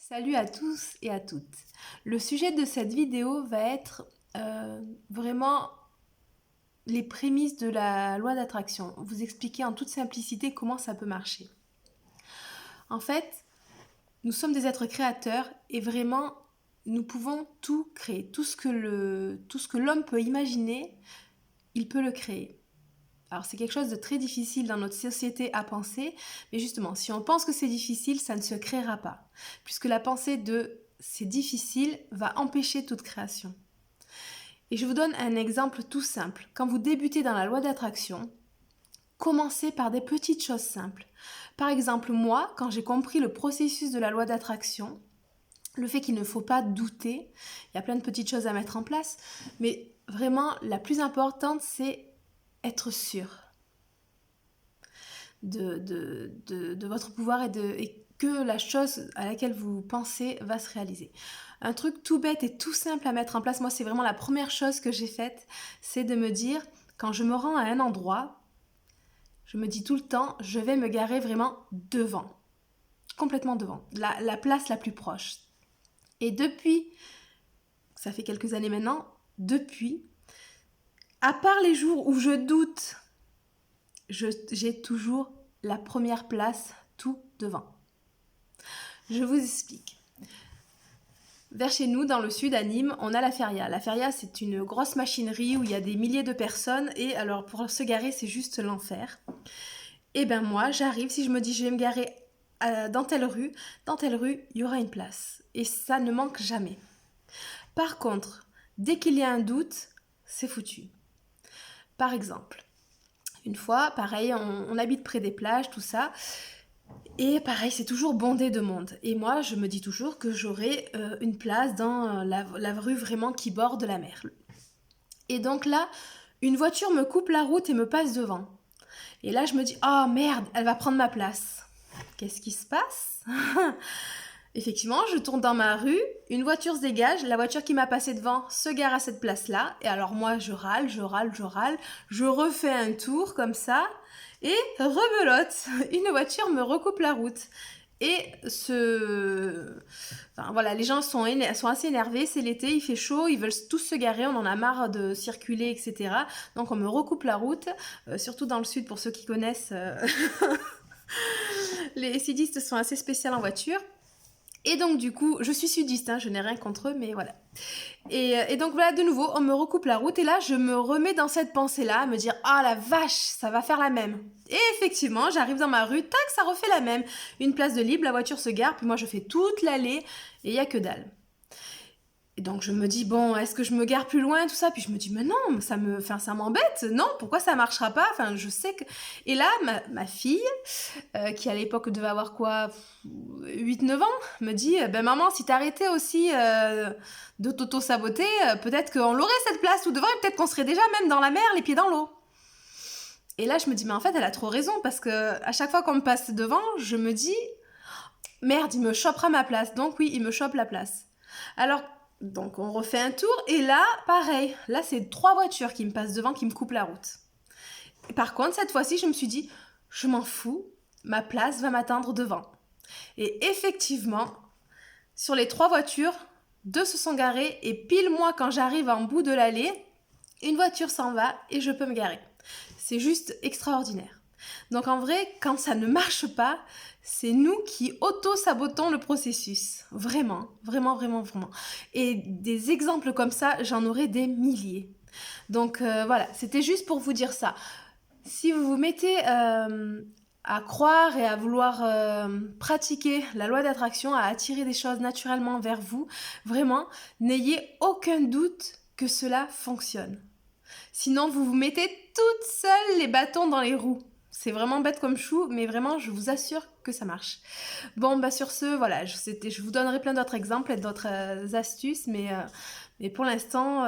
Salut à tous et à toutes. Le sujet de cette vidéo va être vraiment les prémices de la loi d'attraction. Vous expliquer en toute simplicité comment ça peut marcher. En fait, nous sommes des êtres créateurs et vraiment, nous pouvons tout créer. Tout ce que l'homme peut imaginer, il peut le créer. Alors c'est quelque chose de très difficile dans notre société à penser, mais justement, si on pense que c'est difficile, ça ne se créera pas, puisque la pensée de c'est difficile va empêcher toute création. Et je vous donne un exemple tout simple. Quand vous débutez dans la loi d'attraction, commencez par des petites choses simples. Par exemple, moi, quand j'ai compris le processus de la loi d'attraction, le fait qu'il ne faut pas douter, il y a plein de petites choses à mettre en place, mais vraiment la plus importante, c'est être sûr de votre pouvoir et que la chose à laquelle vous pensez va se réaliser. Un truc tout bête et tout simple à mettre en place, moi c'est vraiment la première chose que j'ai faite, c'est de me dire, quand je me rends à un endroit, je me dis tout le temps, je vais me garer vraiment devant, complètement devant, la place la plus proche. Et depuis, ça fait quelques années maintenant, depuis, à part les jours où je doute, j'ai toujours la première place tout devant. Je vous explique. Vers chez nous, dans le sud, à Nîmes, on a la feria. La feria, c'est une grosse machinerie où il y a des milliers de personnes et alors pour se garer, c'est juste l'enfer. Et ben moi, j'arrive, si je me dis je vais me garer dans telle rue, il y aura une place. Et ça ne manque jamais. Par contre, dès qu'il y a un doute, c'est foutu. Par exemple, une fois, pareil, on habite près des plages, tout ça. Et pareil, c'est toujours bondé de monde. Et moi, je me dis toujours que j'aurai une place dans la rue vraiment qui borde la mer. Et donc là, une voiture me coupe la route et me passe devant. Et là, je me dis, oh merde, elle va prendre ma place. Qu'est-ce qui se passe? Effectivement, je tourne dans ma rue, une voiture se dégage, la voiture qui m'a passé devant se gare à cette place-là, et alors moi je râle, je refais un tour comme ça, et rebelote, une voiture me recoupe la route. Et enfin, voilà, les gens sont assez énervés, c'est l'été, il fait chaud, ils veulent tous se garer, on en a marre de circuler, etc. Donc on me recoupe la route, surtout dans le sud pour ceux qui connaissent, les sudistes sont assez spéciaux en voiture. Et donc du coup, je suis sudiste, hein, je n'ai rien contre eux, mais voilà. Et donc voilà, de nouveau, on me recoupe la route et là, je me remets dans cette pensée-là, à me dire « Ah la vache, ça va faire la même !» Et effectivement, j'arrive dans ma rue, tac, ça refait la même. Une place de libre, la voiture se gare, puis moi je fais toute l'allée et il n'y a que dalle. Et donc je me dis, bon, est-ce que je me gare plus loin, tout ça? Puis je me dis, mais non, ça m'embête, non, pourquoi ça marchera pas? Enfin, je sais que... Et là, ma fille, qui à l'époque devait avoir quoi, 8-9 ans, me dit, ben maman, si t'arrêtais aussi de t'auto-saboter, peut-être qu'on l'aurait cette place tout devant et peut-être qu'on serait déjà même dans la mer, les pieds dans l'eau. Et là, je me dis, mais en fait, elle a trop raison, parce que à chaque fois qu'on me passe devant, je me dis, merde, il me chopera ma place. Donc oui, il me chope la place. Alors, donc on refait un tour, et là, pareil, là c'est 3 voitures qui me passent devant, qui me coupent la route. Et par contre, cette fois-ci, je me suis dit, je m'en fous, ma place va m'attendre devant. Et effectivement, sur les 3 voitures, 2 se sont garées, et pile moi, quand j'arrive en bout de l'allée, une voiture s'en va, et je peux me garer. C'est juste extraordinaire. Donc en vrai, quand ça ne marche pas, c'est nous qui auto-sabotons le processus. Vraiment, vraiment, vraiment, vraiment. Et des exemples comme ça, j'en aurais des milliers. Donc voilà, c'était juste pour vous dire ça. Si vous vous mettez à croire et à vouloir pratiquer la loi d'attraction, à attirer des choses naturellement vers vous, vraiment, n'ayez aucun doute que cela fonctionne. Sinon, vous vous mettez toute seule les bâtons dans les roues. C'est vraiment bête comme chou, mais vraiment, je vous assure que ça marche. Bon, bah sur ce, voilà, je vous donnerai plein d'autres exemples et d'autres astuces, mais pour l'instant,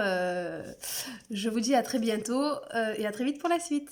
je vous dis à très bientôt et à très vite pour la suite.